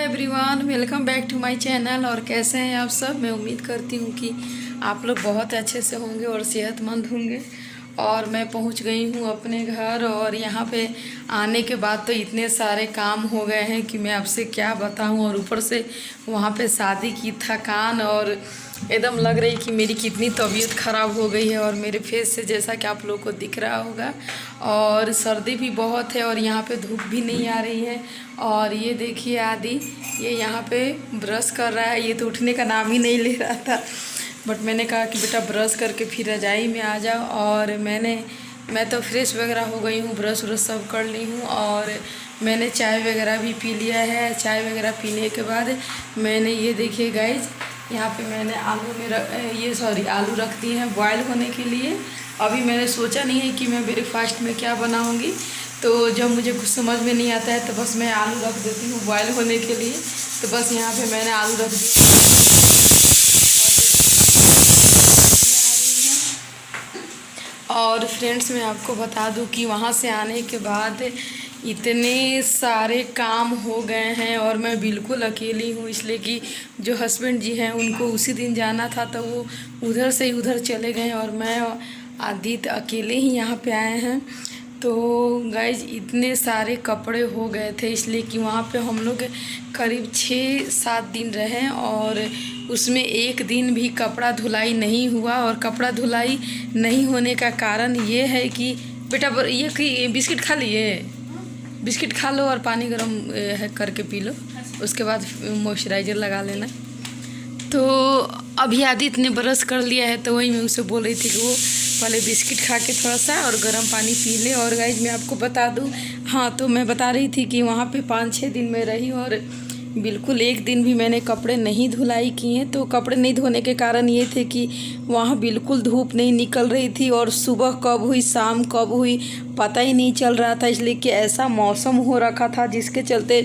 Everyone, welcome back to my channel. और कैसे हैं आप सब। मैं उम्मीद करती हूँ कि आप लोग बहुत अच्छे से होंगे और सेहतमंद होंगे। और मैं पहुँच गई हूँ अपने घर और यहाँ पे आने के बाद तो इतने सारे काम हो गए हैं कि मैं आपसे क्या बताऊँ। और ऊपर से वहाँ पे शादी की थकान और एकदम लग रही कि मेरी कितनी तबीयत ख़राब हो गई है। और मेरे फेस से जैसा कि आप लोगों को दिख रहा होगा, और सर्दी भी बहुत है और यहाँ पे धूप भी नहीं आ रही है। और ये देखिए आदि, ये यहाँ पे ब्रश कर रहा है। ये तो उठने का नाम ही नहीं ले रहा था, बट मैंने कहा कि बेटा ब्रश करके फिर रजाई में आ जाओ। और मैं तो फ्रेश वगैरह हो गई हूँ, ब्रश व्रश सब कर ली हूँ। और मैंने चाय वगैरह भी पी लिया है। चाय वगैरह पीने के बाद मैंने ये देखिए गाइज, यहाँ पे मैंने आलू रख दिए हैं बॉयल होने के लिए। अभी मैंने सोचा नहीं है कि मैं ब्रेकफास्ट में क्या बनाऊँगी, तो जब मुझे कुछ समझ में नहीं आता है तो बस मैं आलू रख देती हूँ बॉयल होने के लिए। तो बस यहाँ पे मैंने आलू रख दिया। और फ्रेंड्स, मैं आपको बता दूं कि वहाँ से आने के बाद इतने सारे काम हो गए हैं और मैं बिल्कुल अकेली हूँ। इसलिए कि जो हस्बैंड जी हैं उनको उसी दिन जाना था, तो वो उधर से उधर चले गए और मैं आदित्य अकेले ही यहाँ पे आए हैं। तो गाइज इतने सारे कपड़े हो गए थे, इसलिए कि वहाँ पे हम लोग करीब 6-7 दिन रहे और उसमें एक दिन भी कपड़ा धुलाई नहीं हुआ। और कपड़ा धुलाई नहीं होने का कारण ये है कि बेटा ये कि बिस्किट खा लिए, बिस्किट खा लो और पानी गर्म करके पी लो, उसके बाद मॉइस्चराइज़र लगा लेना। तो अभी आदित्य ने ब्रश कर लिया है, तो वही मैं उसे बोल रही थी कि वो पहले बिस्किट खा के थोड़ा सा और गर्म पानी पी ले। और गाइज मैं आपको बता दूं, हाँ तो मैं बता रही थी कि वहाँ पे 5-6 दिन में रही और बिल्कुल एक दिन भी मैंने कपड़े नहीं धुलाई किए। तो कपड़े नहीं धोने के कारण ये थे कि वहाँ बिल्कुल धूप नहीं निकल रही थी और सुबह कब हुई शाम कब हुई पता ही नहीं चल रहा था। इसलिए कि ऐसा मौसम हो रखा था जिसके चलते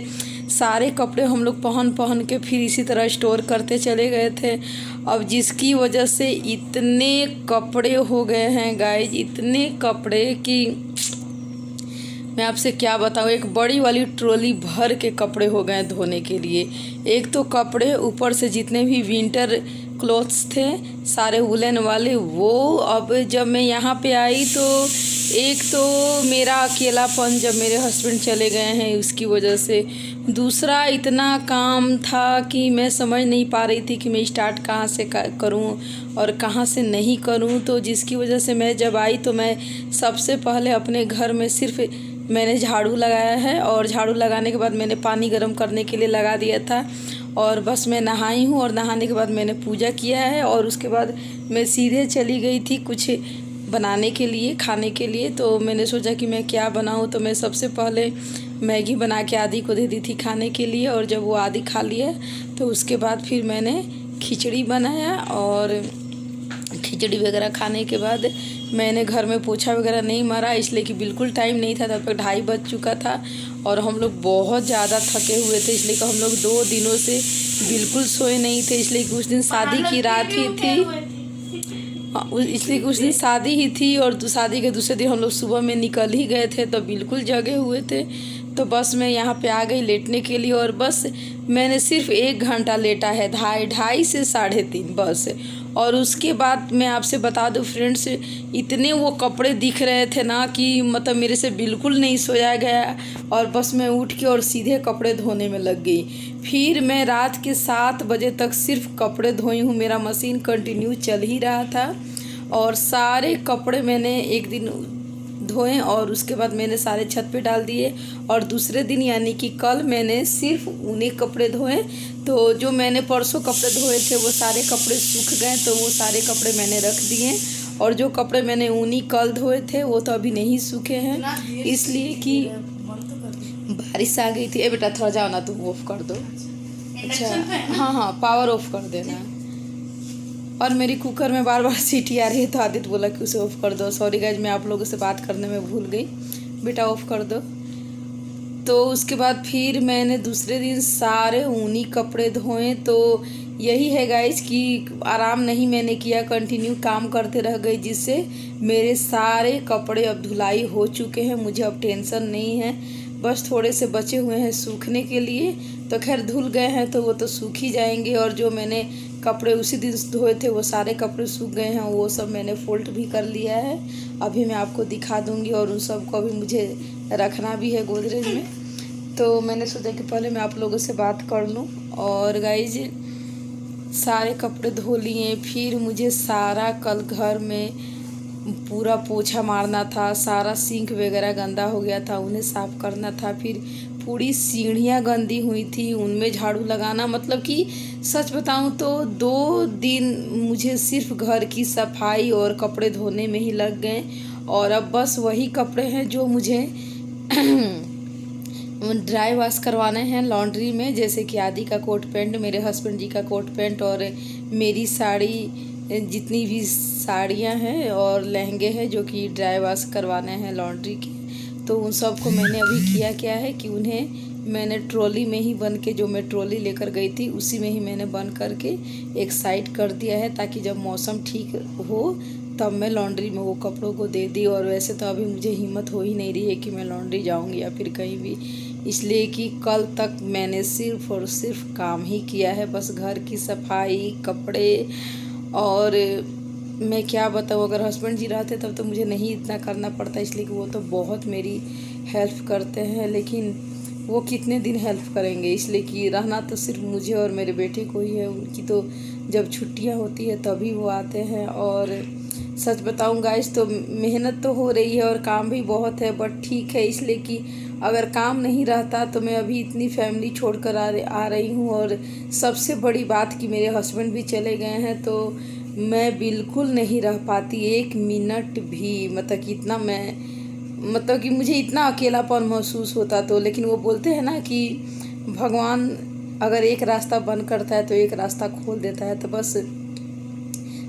सारे कपड़े हम लोग पहन के फिर इसी तरह स्टोर करते चले गए थे। अब जिसकी वजह से इतने कपड़े हो गए हैं गाइज, इतने कपड़े कि मैं आपसे क्या बताऊँ। एक बड़ी वाली ट्रॉली भर के कपड़े हो गए धोने के लिए। एक तो कपड़े, ऊपर से जितने भी विंटर क्लॉथ्स थे सारे वुलन वाले, वो अब जब मैं यहाँ पे आई तो एक तो मेरा अकेलापन, जब मेरे हस्बैंड चले गए हैं उसकी वजह से, दूसरा इतना काम था कि मैं समझ नहीं पा रही थी कि मैं स्टार्ट कहाँ से करूँ और कहाँ से नहीं करूँ। तो जिसकी वजह से मैं जब आई तो मैं सबसे पहले अपने घर में सिर्फ मैंने झाड़ू लगाया है। और झाड़ू लगाने के बाद मैंने पानी गर्म करने के लिए लगा दिया था और बस मैं नहाई हूँ। और नहाने के बाद मैंने पूजा किया है और उसके बाद मैं सीधे चली गई थी कुछ बनाने के लिए, खाने के लिए। तो मैंने सोचा कि मैं क्या बनाऊँ, तो मैं सबसे पहले मैगी बना के आदि को दे दी थी खाने के लिए। और जब वो आदि खा लिया तो उसके बाद फिर मैंने खिचड़ी बनाया। और खिचड़ी वगैरह खाने के बाद मैंने घर में पोछा वगैरह नहीं मारा, इसलिए कि बिल्कुल टाइम नहीं था। तब तक 2:30 बज चुका था और हम लोग बहुत ज़्यादा थके हुए थे, इसलिए कि हम लोग 2 दिनों से बिल्कुल सोए नहीं थे। इसलिए कि उस दिन शादी की रात ही थी, इसलिए कि उस दिन शादी ही थी और शादी के दूसरे दिन हम लोग सुबह में निकल ही गए थे, तो बिल्कुल जगे हुए थे। तो बस मैं यहाँ पे आ गई लेटने के लिए और बस मैंने सिर्फ 1 घंटा लेटा है, 2:30 से 3:30 बस। और उसके बाद मैं आपसे बता दूं फ्रेंड्स, इतने वो कपड़े दिख रहे थे ना कि मतलब मेरे से बिल्कुल नहीं सोया गया। और बस मैं उठ के और सीधे कपड़े धोने में लग गई। फिर मैं रात के 7 बजे तक सिर्फ कपड़े धोई हूँ, मेरा मशीन कंटिन्यू चल ही रहा था। और सारे कपड़े मैंने एक दिन धोए और उसके बाद मैंने सारे छत पे डाल दिए। और दूसरे दिन यानी कि कल मैंने सिर्फ उन्हीं कपड़े धोए। तो जो मैंने परसों कपड़े धोए थे वो सारे कपड़े सूख गए, तो वो सारे कपड़े मैंने रख दिए। और जो कपड़े मैंने उन्हीं कल धोए थे वो तो अभी नहीं सूखे हैं, इसलिए कि बारिश आ गई थी। ए बेटा थोड़ा जाओ ना, तुम ऑफ कर दो। अच्छा हाँ, पावर ऑफ कर देना। और मेरी कुकर में बार बार सीटी आ रही है, तो आदित्य बोला कि उसे ऑफ़ कर दो। सॉरी गाइज, मैं आप लोगों से बात करने में भूल गई, बेटा ऑफ़ कर दो। तो उसके बाद फिर मैंने दूसरे दिन सारे ऊनी कपड़े धोए। तो यही है गाइज कि आराम नहीं मैंने किया, कंटिन्यू काम करते रह गई, जिससे मेरे सारे कपड़े अब धुलाई हो चुके हैं। मुझे अब टेंशन नहीं है, बस थोड़े से बचे हुए हैं सूखने के लिए। तो तो खैर धुल गए हैं तो वो तो सूख ही जाएंगे। और जो मैंने कपड़े उसी दिन धोए थे वो सारे कपड़े सूख गए हैं, वो सब मैंने फोल्ड भी कर लिया है। अभी मैं आपको दिखा दूँगी और उन सब को अभी मुझे रखना भी है गोदरेज में। तो मैंने सोचा कि पहले मैं आप लोगों से बात कर लूँ। और गाइज सारे कपड़े धो लिए, फिर मुझे सारा कल घर में पूरा पोछा मारना था, सारा सिंक वगैरह गंदा हो गया था उन्हें साफ़ करना था, फिर पूरी सीढ़ियाँ गंदी हुई थी उनमें झाड़ू लगाना। मतलब कि सच बताऊं तो 2 दिन मुझे सिर्फ घर की सफाई और कपड़े धोने में ही लग गए। और अब बस वही कपड़े हैं जो मुझे ड्राई वॉश करवाने हैं लॉन्ड्री में, जैसे कि आदि का कोट पैंट, मेरे हस्बैंड जी का कोट पैंट और मेरी साड़ी, जितनी भी साड़ियां हैं और लहंगे हैं जो कि ड्राई वॉश करवाने हैं लॉन्ड्री के। तो उन सब को मैंने अभी किया क्या है कि उन्हें मैंने ट्रॉली में ही बन के, जो मैं ट्रॉली लेकर गई थी उसी में ही मैंने बंद करके एक साइड कर दिया है, ताकि जब मौसम ठीक हो तब मैं लॉन्ड्री में वो कपड़ों को दे दी। और वैसे तो अभी मुझे हिम्मत हो ही नहीं रही है कि मैं लॉन्ड्री जाऊंगी या फिर कहीं भी, इसलिए कि कल तक मैंने सिर्फ और सिर्फ काम ही किया है, बस घर की सफाई, कपड़े। और मैं क्या बताऊँ, अगर हस्बैंड जी रहते तब तो मुझे नहीं इतना करना पड़ता, इसलिए कि वो तो बहुत मेरी हेल्प करते हैं। लेकिन वो कितने दिन हेल्प करेंगे, इसलिए कि रहना तो सिर्फ मुझे और मेरे बेटे को ही है। उनकी तो जब छुट्टियां होती है तभी वो आते हैं। और सच बताऊं गाइस, तो मेहनत तो हो रही है और काम भी बहुत है, बट ठीक है, इसलिए कि अगर काम नहीं रहता तो मैं अभी इतनी फैमिली छोड़कर आ रही हूँ। और सबसे बड़ी बात कि मेरे हस्बैंड भी चले गए हैं, तो मैं बिल्कुल नहीं रह पाती 1 मिनट भी। मतलब कि इतना मतलब कि मुझे इतना अकेलापन महसूस होता। तो लेकिन वो बोलते हैं ना कि भगवान अगर एक रास्ता बंद करता है तो एक रास्ता खोल देता है। तो बस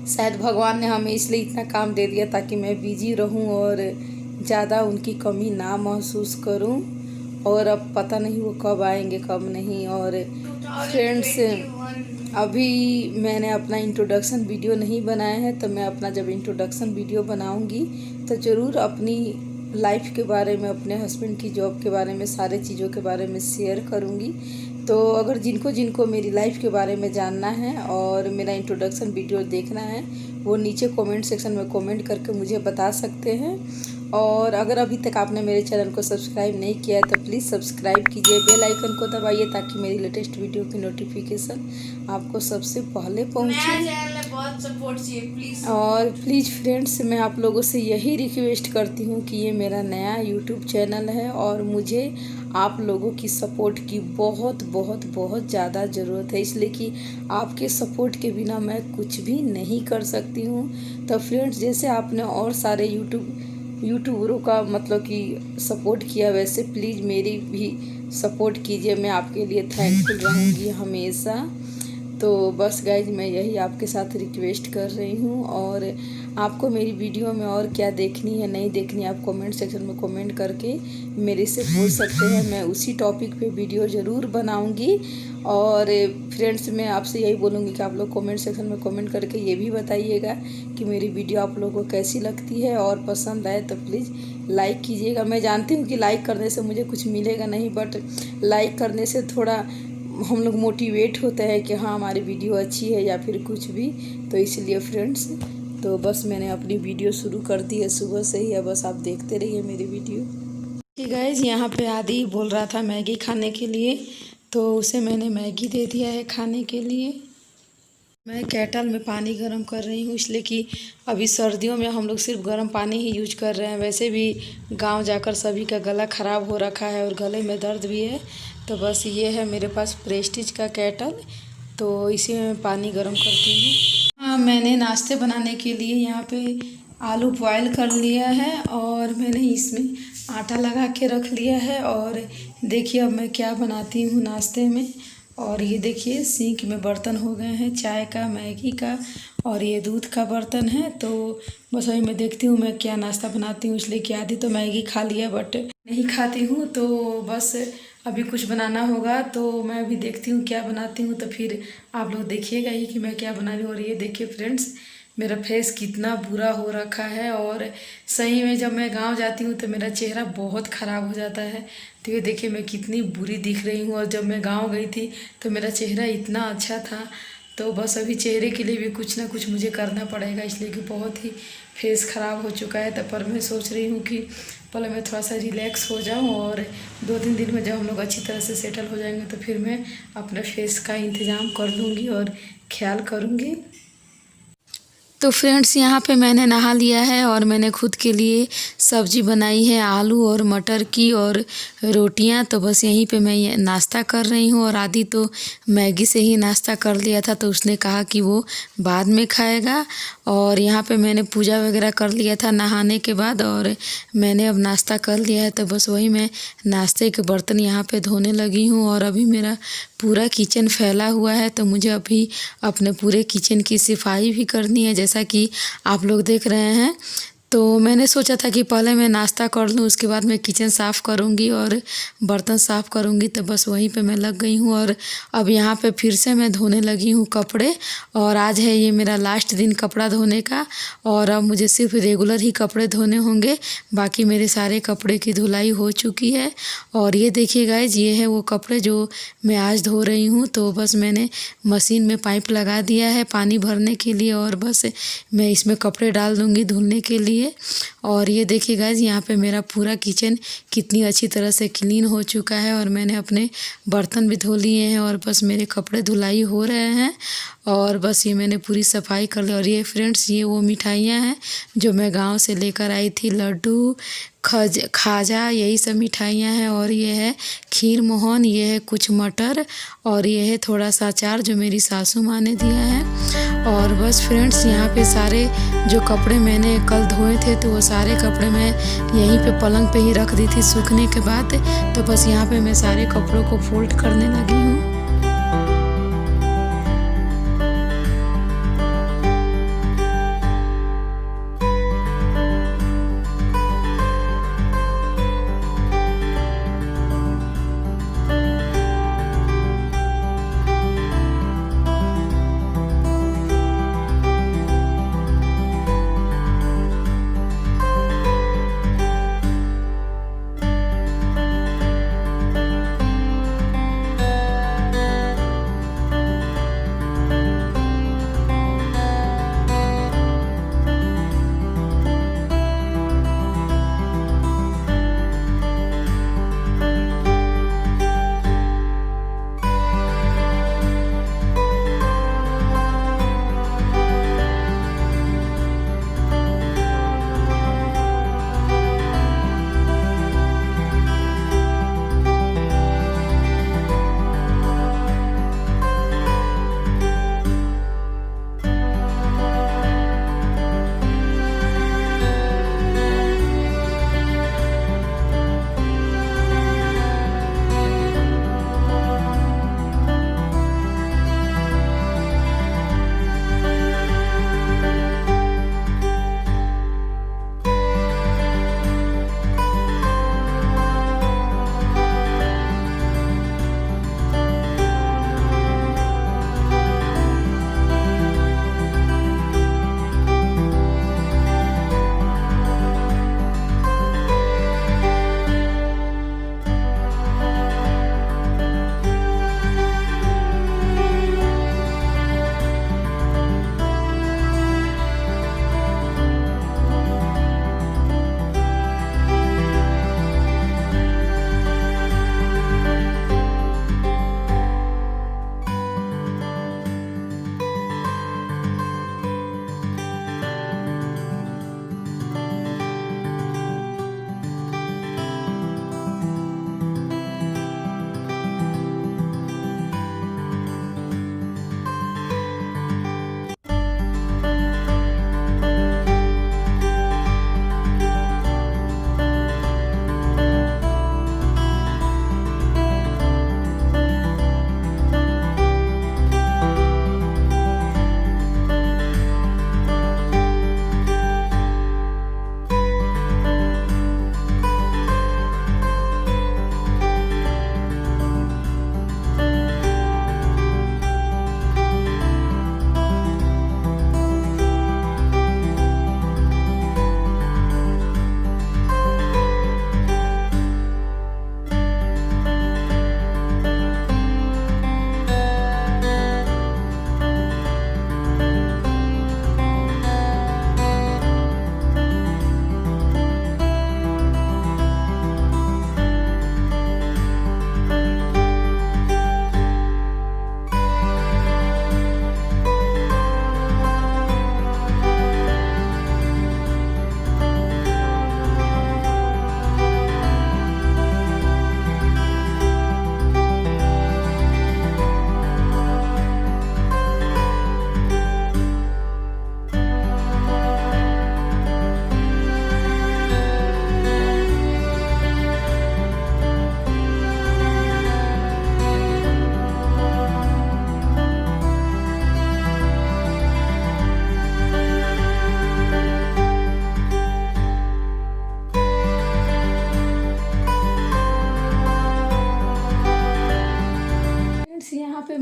शायद भगवान ने हमें इसलिए इतना काम दे दिया ताकि मैं बिजी रहूं और ज़्यादा उनकी कमी ना महसूस करूं। और अब पता नहीं वो कब आएंगे कब नहीं। और फ्रेंड्स, अभी मैंने अपना इंट्रोडक्शन वीडियो नहीं बनाया है, तो मैं अपना जब इंट्रोडक्शन वीडियो बनाऊंगी तो ज़रूर अपनी लाइफ के बारे में, अपने हस्बैंड की जॉब के बारे में, सारे चीज़ों के बारे में शेयर करूंगी। तो अगर जिनको जिनको मेरी लाइफ के बारे में जानना है और मेरा इंट्रोडक्शन वीडियो देखना है, वो नीचे कमेंट सेक्शन में कमेंट करके मुझे बता सकते हैं। और अगर अभी तक आपने मेरे चैनल को सब्सक्राइब नहीं किया है तो प्लीज़ सब्सक्राइब कीजिए, बेल आइकन को दबाइए ताकि मेरी लेटेस्ट वीडियो की नोटिफिकेशन आपको सबसे पहले पहुंचे। बहुत सपोर्ट चाहिए प्लीज़। और प्लीज़ फ्रेंड्स, मैं आप लोगों से यही रिक्वेस्ट करती हूँ कि ये मेरा नया यूट्यूब चैनल है और मुझे आप लोगों की सपोर्ट की बहुत बहुत बहुत ज़्यादा ज़रूरत है, इसलिए कि आपके सपोर्ट के बिना मैं कुछ भी नहीं कर सकती हूँ। तो फ्रेंड्स, जैसे आपने और सारे यूट्यूबरों का मतलब कि सपोर्ट किया, वैसे प्लीज़ मेरी भी सपोर्ट कीजिए। मैं आपके लिए थैंकफुल रहूँगी हमेशा। तो बस गाइज, मैं यही आपके साथ रिक्वेस्ट कर रही हूँ। और आपको मेरी वीडियो में और क्या देखनी है नहीं देखनी है, आप कमेंट सेक्शन में कमेंट करके मेरे से पूछ सकते हैं, मैं उसी टॉपिक पे वीडियो ज़रूर बनाऊँगी। और फ्रेंड्स, मैं आपसे यही बोलूँगी कि आप लोग कमेंट सेक्शन में कमेंट करके ये भी बताइएगा कि मेरी वीडियो आप लोगों को कैसी लगती है, और पसंद आए तो प्लीज़ लाइक कीजिएगा। मैं जानती हूँ कि लाइक करने से मुझे कुछ मिलेगा नहीं, बट लाइक करने से थोड़ा हम लोग मोटिवेट होते हैं कि हाँ हमारी वीडियो अच्छी है या फिर कुछ भी। तो इसलिए फ्रेंड्स, तो बस मैंने अपनी वीडियो शुरू कर दी है सुबह से ही, है बस आप देखते रहिए मेरी वीडियो। ठीक गाइज, यहाँ पे आदि बोल रहा था मैगी खाने के लिए, तो उसे मैंने मैगी दे दिया है खाने के लिए। मैं केटल में पानी गर्म कर रही हूँ, इसलिए कि अभी सर्दियों में हम लोग सिर्फ गर्म पानी ही यूज कर रहे हैं। वैसे भी गांव जाकर सभी का गला ख़राब हो रखा है और गले में दर्द भी है। तो बस ये है मेरे पास प्रेस्टीज का केटल, तो इसी में मैं पानी गर्म करती हूँ। हाँ, मैंने नाश्ते बनाने के लिए यहाँ पे आलू बॉयल कर लिया है और मैंने इसमें आटा लगा के रख लिया है। और देखिए अब मैं क्या बनाती हूँ नाश्ते में। और ये देखिए सिंक में बर्तन हो गए हैं, चाय का, मैगी का, और ये दूध का बर्तन है। तो बस अभी मैं देखती हूँ मैं क्या नाश्ता बनाती हूँ, इसलिए कि आधी तो मैगी खा लिया बट नहीं खाती हूँ, तो बस अभी कुछ बनाना होगा। तो मैं अभी देखती हूँ क्या बनाती हूँ, तो फिर आप लोग देखिएगा ही कि मैं क्या बना रही हूँ। और ये देखिए फ्रेंड्स, मेरा फेस कितना बुरा हो रखा है। और सही में जब मैं गांव जाती हूँ तो मेरा चेहरा बहुत ख़राब हो जाता है। तो ये देखिए मैं कितनी बुरी दिख रही हूँ। और जब मैं गांव गई थी तो मेरा चेहरा इतना अच्छा था। तो बस अभी चेहरे के लिए भी कुछ ना कुछ मुझे करना पड़ेगा, इसलिए कि बहुत ही फेस ख़राब हो चुका है। तो पर मैं सोच रही हूँ कि पहले मैं थोड़ा सा रिलैक्स हो जाऊँ, और 2-3 दिन में जब हम लोग अच्छी तरह से सेटल हो जाएंगे तो फिर मैं अपने फेस का इंतज़ाम कर लूँगी और ख्याल करूँगी। तो फ्रेंड्स, यहाँ पे मैंने नहा लिया है और मैंने खुद के लिए सब्जी बनाई है, आलू और मटर की और रोटियाँ। तो बस यहीं पे मैं ये नाश्ता कर रही हूँ। और आदि तो मैगी से ही नाश्ता कर लिया था, तो उसने कहा कि वो बाद में खाएगा। और यहाँ पे मैंने पूजा वगैरह कर लिया था नहाने के बाद, और मैंने अब नाश्ता कर लिया है। तो बस वही मैं नाश्ते के बर्तन यहाँ पे धोने लगी हूँ। और अभी मेरा पूरा किचन फैला हुआ है, तो मुझे अभी अपने पूरे किचन की सफाई भी करनी है, जैसा कि आप लोग देख रहे हैं। तो मैंने सोचा था कि पहले मैं नाश्ता कर लूँ, उसके बाद मैं किचन साफ़ करूँगी और बर्तन साफ़ करूँगी। तो बस वहीं पे मैं लग गई हूँ। और अब यहाँ पे फिर से मैं धोने लगी हूँ कपड़े। और आज है ये मेरा लास्ट दिन कपड़ा धोने का। और अब मुझे सिर्फ रेगुलर ही कपड़े धोने होंगे, बाकी मेरे सारे कपड़े की धुलाई हो चुकी है। और ये देखिए गाइज, ये है वो कपड़े जो मैं आज धो रही हूँ। तो बस मैंने मशीन में पाइप लगा दिया है पानी भरने के लिए, और बस मैं इसमें कपड़े डाल दूँगी धुलने के लिए। और ये देखिए गाइज, यहाँ पे मेरा पूरा किचन कितनी अच्छी तरह से क्लीन हो चुका है। और मैंने अपने बर्तन भी धो लिए हैं, और बस मेरे कपड़े धुलाई हो रहे हैं। और बस ये मैंने पूरी सफाई कर ली। और ये फ्रेंड्स, ये वो मिठाइयाँ हैं जो मैं गांव से लेकर आई थी, लड्डू, खाजा, यही सब मिठाइयाँ हैं। और ये है खीर मोहन, ये है कुछ मटर, और ये है थोड़ा सा अचार जो मेरी सासू माँ ने दिया है। और बस फ्रेंड्स, यहाँ पे सारे जो कपड़े मैंने कल धोए थे, तो वो सारे कपड़े मैं यहीं पे पलंग पे ही रख दी थी सूखने के बाद। तो बस यहाँ पे मैं सारे कपड़ों को फोल्ड करने लगी हूँ।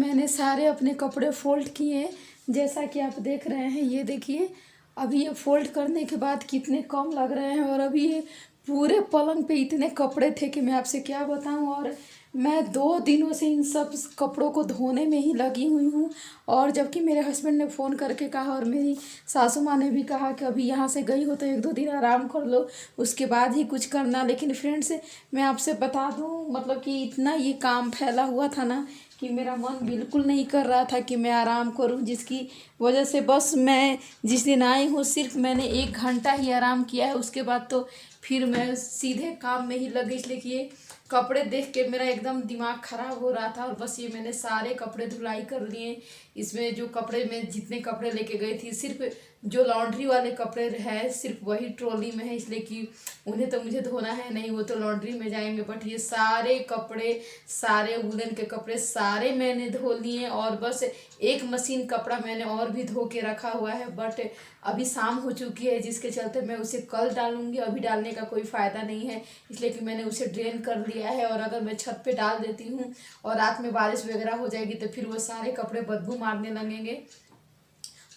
मैंने सारे अपने कपड़े फ़ोल्ड किए, जैसा कि आप देख रहे हैं। ये देखिए, अभी ये फ़ोल्ड करने के बाद कितने कम लग रहे हैं। और अभी ये पूरे पलंग पे इतने कपड़े थे कि मैं आपसे क्या बताऊं। और मैं 2 दिनों से इन सब कपड़ों को धोने में ही लगी हुई हूँ। और जबकि मेरे हस्बैंड ने फ़ोन करके कहा और मेरी सासू माँ ने भी कहा कि अभी यहाँ से गई हो तो 1-2 दिन आराम कर लो, उसके बाद ही कुछ करना। लेकिन फ्रेंड्स, मैं आपसे बता दूँ, मतलब कि इतना ये काम फैला हुआ था ना कि मेरा मन बिल्कुल नहीं कर रहा था कि मैं आराम करूं, जिसकी वजह से बस मैं जिस दिन आई हूँ सिर्फ मैंने 1 घंटा ही आराम किया है। उसके बाद तो फिर मैं सीधे काम में ही लगी, इसलिए कि ये कपड़े देख के मेरा एकदम दिमाग ख़राब हो रहा था। और बस ये मैंने सारे कपड़े धुलाई कर लिए। इसमें जो कपड़े मैं जितने कपड़े लेके गई थी, सिर्फ जो लॉन्ड्री वाले कपड़े है सिर्फ वही ट्रॉली में है, इसलिए कि उन्हें तो मुझे धोना है नहीं, वो तो लॉन्ड्री में जाएंगे। बट ये सारे कपड़े, सारे वुलन के कपड़े सारे मैंने धो लिए। और बस एक मशीन कपड़ा मैंने और भी धो के रखा हुआ है, बट अभी शाम हो चुकी है, जिसके चलते मैं उसे कल डालूंगी। अभी डालने का कोई फ़ायदा नहीं है, इसलिए कि मैंने उसे ड्रेन कर लिया है। और अगर मैं छत पे डाल देती हूँ और रात में बारिश वगैरह हो जाएगी तो फिर वो सारे कपड़े बदबू मारने लगेंगे।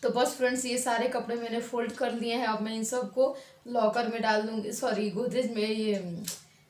तो बस फ्रेंड्स, ये सारे कपड़े मैंने फोल्ड कर लिए हैं। अब मैं इन सब को लॉकर में डाल दूँगी, सॉरी गोदरेज में, ये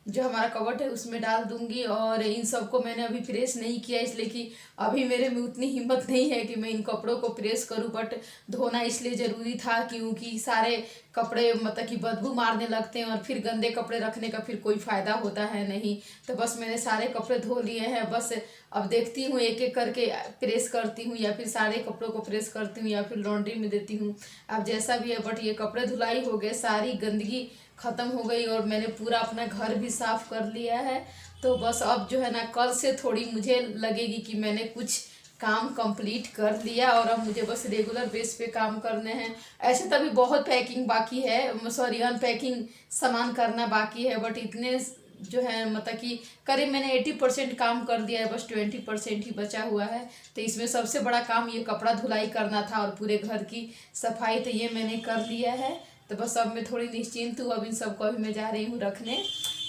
जो हमारा कबर्ड है उसमें डाल दूँगी। और इन सब को मैंने अभी प्रेस नहीं किया, इसलिए कि अभी मेरे में उतनी हिम्मत नहीं है कि मैं इन कपड़ों को प्रेस करूं। बट धोना इसलिए ज़रूरी था क्योंकि सारे कपड़े मतलब कि बदबू मारने लगते हैं और फिर गंदे कपड़े रखने का फिर कोई फ़ायदा होता है नहीं। तो बस मैंने सारे कपड़े धो लिए हैं। बस अब देखती हूँ एक एक करके प्रेस करती हूँ, या फिर सारे कपड़ों को प्रेस करती हूँ, या फिर लॉन्ड्री में देती हूँ। अब जैसा भी है, बट ये कपड़े धुलाई हो गए, सारी गंदगी ख़त्म हो गई और मैंने पूरा अपना घर भी साफ़ कर लिया है। तो बस अब जो है ना, कल से थोड़ी मुझे लगेगी कि मैंने कुछ काम कंप्लीट कर लिया और अब मुझे बस रेगुलर बेस पे काम करने हैं। ऐसे तभी बहुत पैकिंग बाकी है, सॉरी अनपैकिंग सामान करना बाकी है, बट इतने जो है मतलब कि करीब मैंने 80% काम कर दिया है, बस 20% ही बचा हुआ है। तो इसमें सबसे बड़ा काम ये कपड़ा धुलाई करना था और पूरे घर की सफाई, तो ये मैंने कर लिया है। तो बस अब मैं थोड़ी निश्चिंत हूँ। अब इन सबको अभी मैं जा रही हूँ रखने।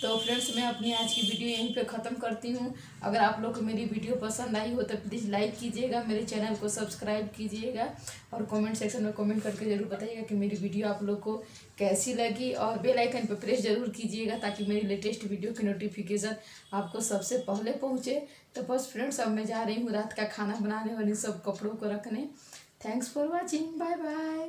तो फ्रेंड्स, मैं अपनी आज की वीडियो यहीं पे ख़त्म करती हूँ। अगर आप लोग को मेरी वीडियो पसंद आई हो तो प्लीज़ लाइक कीजिएगा, मेरे चैनल को सब्सक्राइब कीजिएगा और कमेंट सेक्शन में कमेंट करके ज़रूर बताइएगा कि मेरी वीडियो आप लोग को कैसी लगी। और बेल आइकन पर प्रेस ज़रूर कीजिएगा ताकि मेरी लेटेस्ट वीडियो की नोटिफिकेशन आपको सबसे पहले पहुँचे। तो बस फ्रेंड्स, अब मैं जा रही हूँ रात का खाना बनाने और इन सब कपड़ों को रखने। Thanks for watching, bye bye.